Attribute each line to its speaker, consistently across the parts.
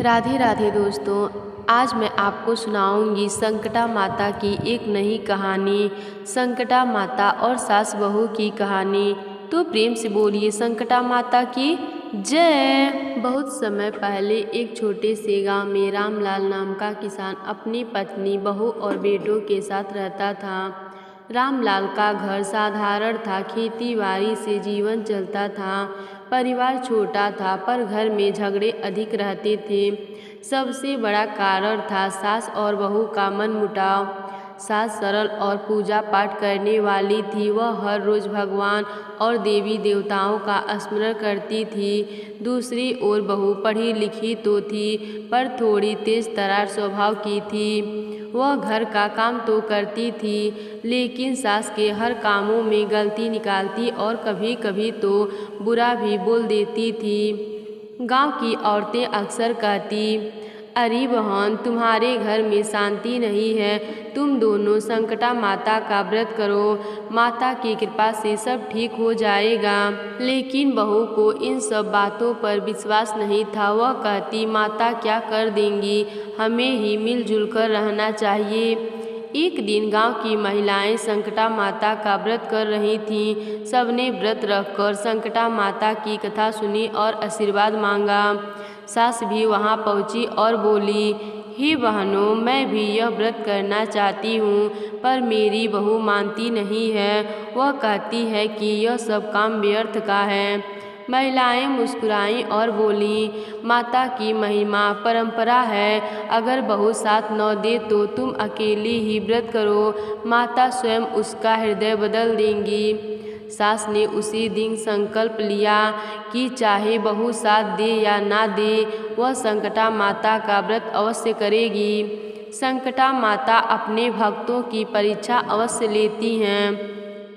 Speaker 1: राधे राधे दोस्तों, आज मैं आपको सुनाऊंगी संकटा माता की एक नई कहानी। संकटा माता और सास बहू की कहानी। तो प्रेम से बोलिए संकटा माता की जय। बहुत समय पहले एक छोटे से गांव में रामलाल नाम का किसान अपनी पत्नी, बहू और बेटों के साथ रहता था। रामलाल का घर साधारण था, खेती बाड़ी से जीवन चलता था। परिवार छोटा था पर घर में झगड़े अधिक रहते थे। सबसे बड़ा कारण था सास और बहू का मनमुटाव। सास सरल और पूजा पाठ करने वाली थी। वह हर रोज भगवान और देवी देवताओं का स्मरण करती थी। दूसरी ओर बहू पढ़ी लिखी तो थी पर थोड़ी तेज तर्रार स्वभाव की थी। वह घर का काम तो करती थी लेकिन सास के हर कामों में गलती निकालती और कभी कभी तो बुरा भी बोल देती थी। गांव की औरतें अक्सर कहती, अरे बहन, तुम्हारे घर में शांति नहीं है, तुम दोनों संकटा माता का व्रत करो, माता की कृपा से सब ठीक हो जाएगा। लेकिन बहू को इन सब बातों पर विश्वास नहीं था। वह कहती, माता क्या कर देंगी, हमें ही मिलजुल कर रहना चाहिए। एक दिन गांव की महिलाएं संकटा माता का व्रत कर रही थीं। सबने व्रत रखकर संकटा माता की कथा सुनी और आशीर्वाद मांगा। सास भी वहां पहुंची और बोली, हे बहनों, मैं भी यह व्रत करना चाहती हूँ पर मेरी बहू मानती नहीं है। वह कहती है कि यह सब काम व्यर्थ का है। महिलाएं मुस्कुराईं और बोलीं, माता की महिमा परंपरा है, अगर बहू साथ न दे तो तुम अकेली ही व्रत करो, माता स्वयं उसका हृदय बदल देंगी। सास ने उसी दिन संकल्प लिया कि चाहे बहू साथ दे या ना दे, वह संकटा माता का व्रत अवश्य करेगी। संकटा माता अपने भक्तों की परीक्षा अवश्य लेती हैं।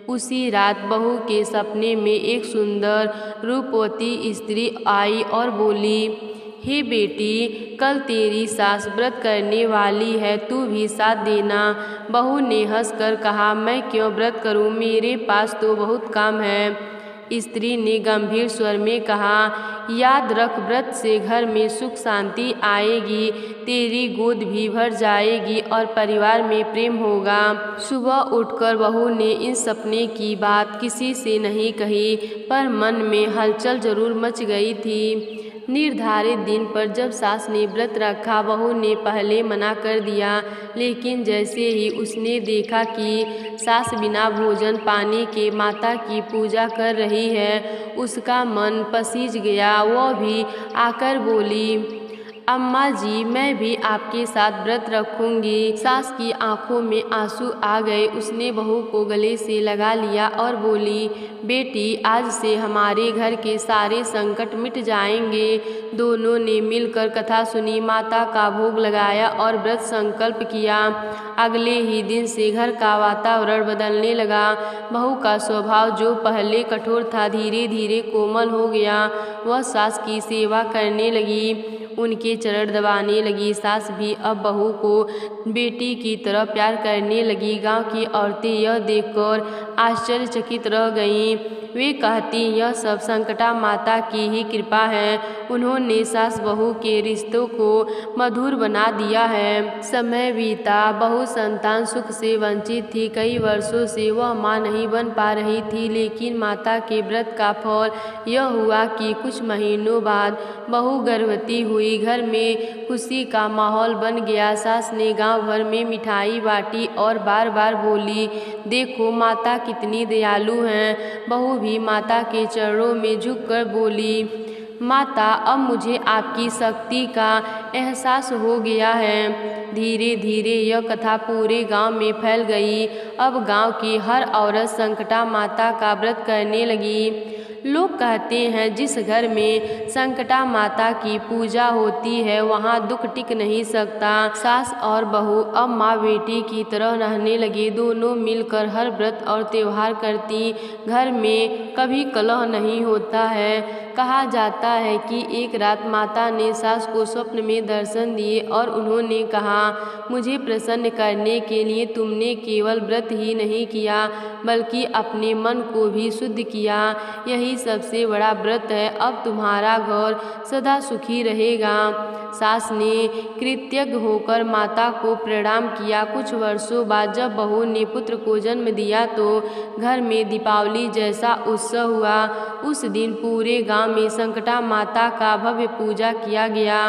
Speaker 1: उसी रात बहू के सपने में एक सुंदर रूपवती स्त्री आई और बोली, हे बेटी, कल तेरी सास व्रत करने वाली है, तू भी साथ देना। बहू ने हंसकर कहा, मैं क्यों व्रत करूं, मेरे पास तो बहुत काम है। स्त्री ने गंभीर स्वर में कहा, याद रख, व्रत से घर में सुख शांति आएगी, तेरी गोद भी भर जाएगी और परिवार में प्रेम होगा। सुबह उठकर बहू ने इस सपने की बात किसी से नहीं कही पर मन में हलचल जरूर मच गई थी। निर्धारित दिन पर जब सास ने व्रत रखा, बहू ने पहले मना कर दिया, लेकिन जैसे ही उसने देखा कि सास बिना भोजन पानी के माता की पूजा कर रही है, उसका मन पसीज गया। वह भी आकर बोली, अम्मा जी, मैं भी आपके साथ व्रत रखूंगी। सास की आंखों में आंसू आ गए। उसने बहू को गले से लगा लिया और बोली, बेटी, आज से हमारे घर के सारे संकट मिट जाएंगे। दोनों ने मिलकर कथा सुनी, माता का भोग लगाया और व्रत संकल्प किया। अगले ही दिन से घर का वातावरण बदलने लगा। बहू का स्वभाव जो पहले कठोर था, धीरे धीरे कोमल हो गया। वह सास की सेवा करने लगी, उनके चरण दबाने लगी। सास भी अब बहू को बेटी की तरह प्यार करने लगी। गांव की औरतें यह देखकर आश्चर्यचकित रह गईं। वे कहती, यह सब संकटा माता की ही कृपा है, उन्होंने सास बहू के रिश्तों को मधुर बना दिया है। समय बीता, बहू संतान सुख से वंचित थी। कई वर्षों से वह मां नहीं बन पा रही थी, लेकिन माता के व्रत का फल यह हुआ कि कुछ महीनों बाद बहू गर्भवती हुई। घर में खुशी का माहौल बन गया। सास ने गांव भर में मिठाई बांटी और बार बार बोली, देखो माता कितनी दयालु हैं। बहू भी माता के चरणों में झुककर बोली, माता, अब मुझे आपकी शक्ति का एहसास हो गया है। धीरे धीरे यह कथा पूरे गांव में फैल गई। अब गांव की हर औरत संकटा माता का व्रत करने लगी। लोग कहते हैं, जिस घर में संकटा माता की पूजा होती है वहाँ दुख टिक नहीं सकता। सास और बहू अब माँ बेटी की तरह रहने लगे। दोनों मिलकर हर व्रत और त्योहार करती। घर में कभी कलह नहीं होता है। कहा जाता है कि एक रात माता ने सास को स्वप्न में दर्शन दिए और उन्होंने कहा, मुझे प्रसन्न करने के लिए तुमने केवल व्रत ही नहीं किया बल्कि अपने मन को भी शुद्ध किया। यही सबसे बड़ा व्रत है। अब तुम्हारा घर सदा सुखी रहेगा। सास ने कृतज्ञ होकर माता को प्रणाम किया। कुछ वर्षों बाद जब बहू ने पुत्र को जन्म दिया तो घर में दीपावली जैसा उत्सव हुआ। उस दिन पूरे गांव में संकटा माता का भव्य पूजा किया गया।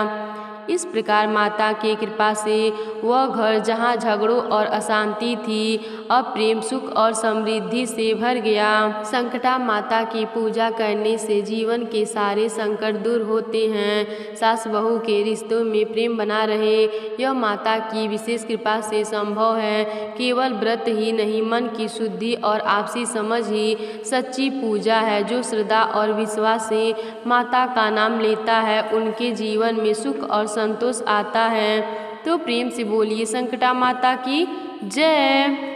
Speaker 1: इस प्रकार माता की कृपा से वह घर जहाँ झगड़ों और अशांति थी अब प्रेम, सुख और समृद्धि से भर गया। संकटा माता की पूजा करने से जीवन के सारे संकट दूर होते हैं। सास बहू के रिश्तों में प्रेम बना रहे, यह माता की विशेष कृपा से संभव है। केवल व्रत ही नहीं, मन की शुद्धि और आपसी समझ ही सच्ची पूजा है। जो श्रद्धा और विश्वास से माता का नाम लेता है उनके जीवन में सुख और संतोष आता है। तो प्रेम से बोलिए संकटा माता की जय।